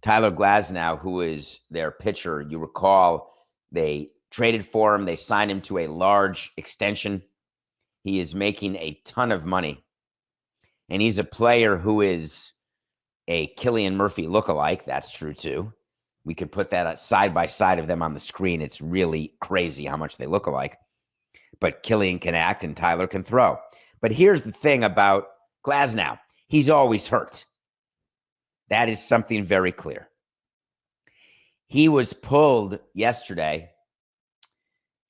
Tyler Glasnow, who is their pitcher, you recall they traded for him. They signed him to a large extension. He is making a ton of money. And he's a player who is a Cillian Murphy lookalike. That's true, too. We could put that side by side of them on the screen. It's really crazy how much they look alike. But Cillian can act and Tyler can throw. But here's the thing about Glasnow. He's always hurt. That is something very clear. He was pulled yesterday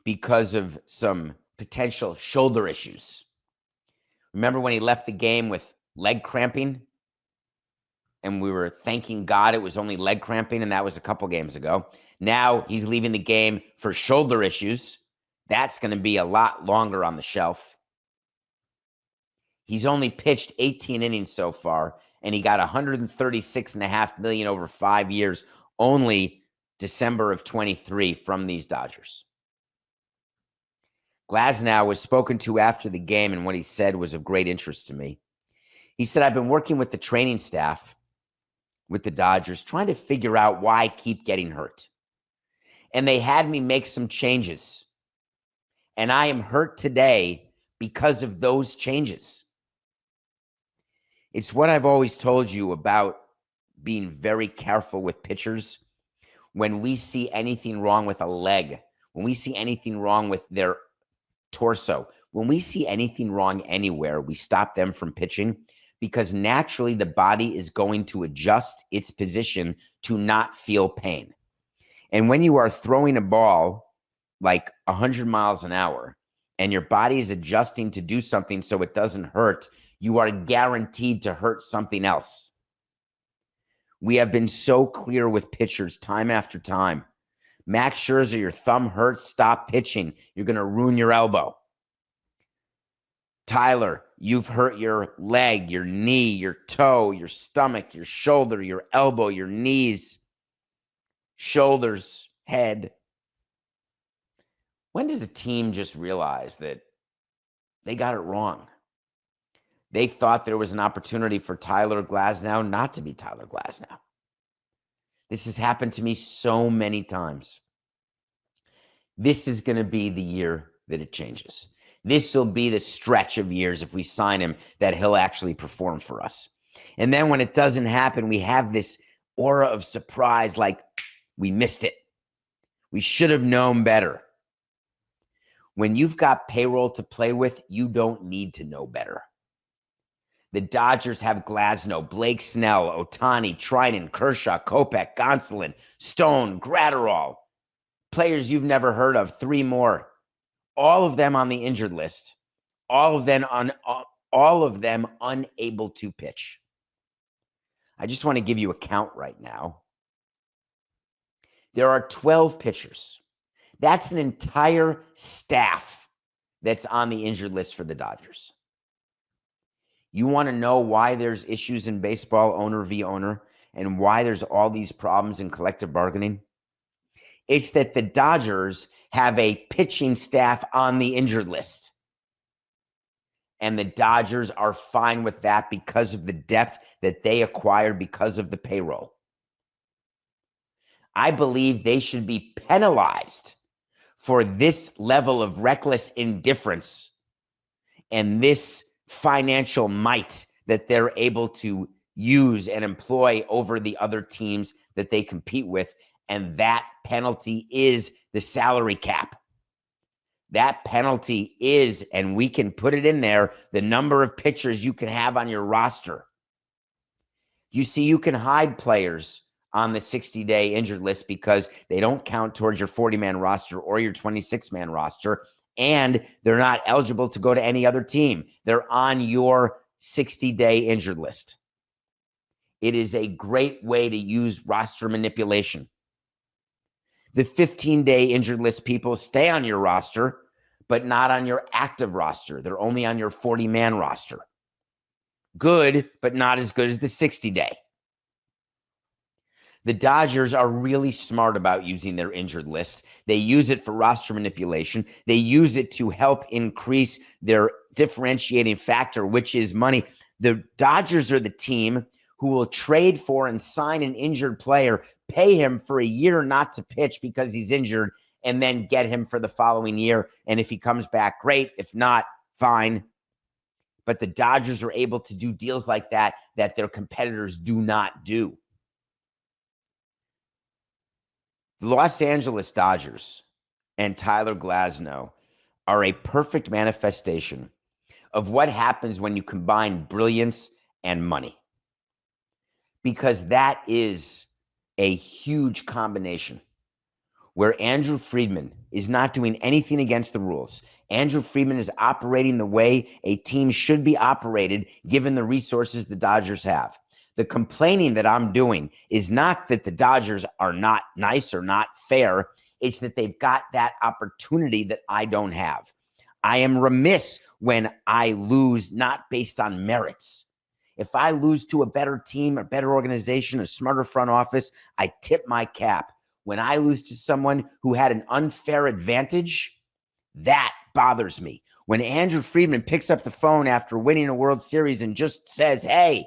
because of some potential shoulder issues. Remember when he left the game with leg cramping? And we were thanking God it was only leg cramping, and that was a couple games ago. Now he's leaving the game for shoulder issues. That's going to be a lot longer on the shelf. He's only pitched 18 innings so far, and he got $136.5 million over 5 years, only December of 23 from these Dodgers. Glasnow was spoken to after the game, and what he said was of great interest to me. He said, I've been working with the training staff with the Dodgers, trying to figure out why I keep getting hurt. And they had me make some changes. And I am hurt today because of those changes. It's what I've always told you about being very careful with pitchers. When we see anything wrong with a leg, when we see anything wrong with their torso, when we see anything wrong anywhere, we stop them from pitching because naturally the body is going to adjust its position to not feel pain. And when you are throwing a ball like 100 miles an hour and your body is adjusting to do something so it doesn't hurt, you are guaranteed to hurt something else. We have been so clear with pitchers time after time. Max Scherzer, your thumb hurts, stop pitching. You're going to ruin your elbow. Tyler, you've hurt your leg, your knee, your toe, your stomach, your shoulder, your elbow, your knees, shoulders, head. When does a team just realize that they got it wrong? They thought there was an opportunity for Tyler Glasnow not to be Tyler Glasnow. This has happened to me so many times. This is going to be the year that it changes. This will be the stretch of years if we sign him that he'll actually perform for us. And then when it doesn't happen, we have this aura of surprise like we missed it. We should have known better. When you've got payroll to play with, you don't need to know better. The Dodgers have Glasnow, Blake Snell, Ohtani, Trinan, Kershaw, Kopech, Gonsolin, Stone, Gratterall. Players you've never heard of, 3 more. All of them on the injured list. All of them unable to pitch. I just want to give you a count right now. There are 12 pitchers. That's an entire staff that's on the injured list for the Dodgers. You want to know why there's issues in baseball, owner v. owner, and why there's all these problems in collective bargaining? It's that the Dodgers have a pitching staff on the injured list. And the Dodgers are fine with that because of the depth that they acquired because of the payroll. I believe they should be penalized for this level of reckless indifference and this financial might that they're able to use and employ over the other teams that they compete with. And that penalty is the salary cap. That penalty is, and we can put it in there, the number of pitchers you can have on your roster. You see, you can hide players on the 60-day injured list because they don't count towards your 40-man roster or your 26-man roster, and they're not eligible to go to any other team. They're on your 60-day injured list. It is a great way to use roster manipulation. The 15-day injured list people stay on your roster, but not on your active roster. They're only on your 40-man roster. Good, but not as good as the 60-day. The Dodgers are really smart about using their injured list. They use it for roster manipulation. They use it to help increase their differentiating factor, which is money. The Dodgers are the team who will trade for and sign an injured player, pay him for a year not to pitch because he's injured, and then get him for the following year. And if he comes back, great. If not, fine. But the Dodgers are able to do deals like that their competitors do not do. The Los Angeles Dodgers and Tyler Glasnow are a perfect manifestation of what happens when you combine brilliance and money. Because that is a huge combination where Andrew Friedman is not doing anything against the rules. Andrew Friedman is operating the way a team should be operated given the resources the Dodgers have. The complaining that I'm doing is not that the Dodgers are not nice or not fair. It's that they've got that opportunity that I don't have. I am remiss when I lose not based on merits. If I lose to a better team, a better organization, a smarter front office, I tip my cap. When I lose to someone who had an unfair advantage, that bothers me. When Andrew Friedman picks up the phone after winning a World Series and just says, hey,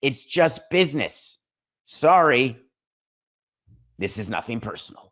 it's just business. Sorry, this is nothing personal.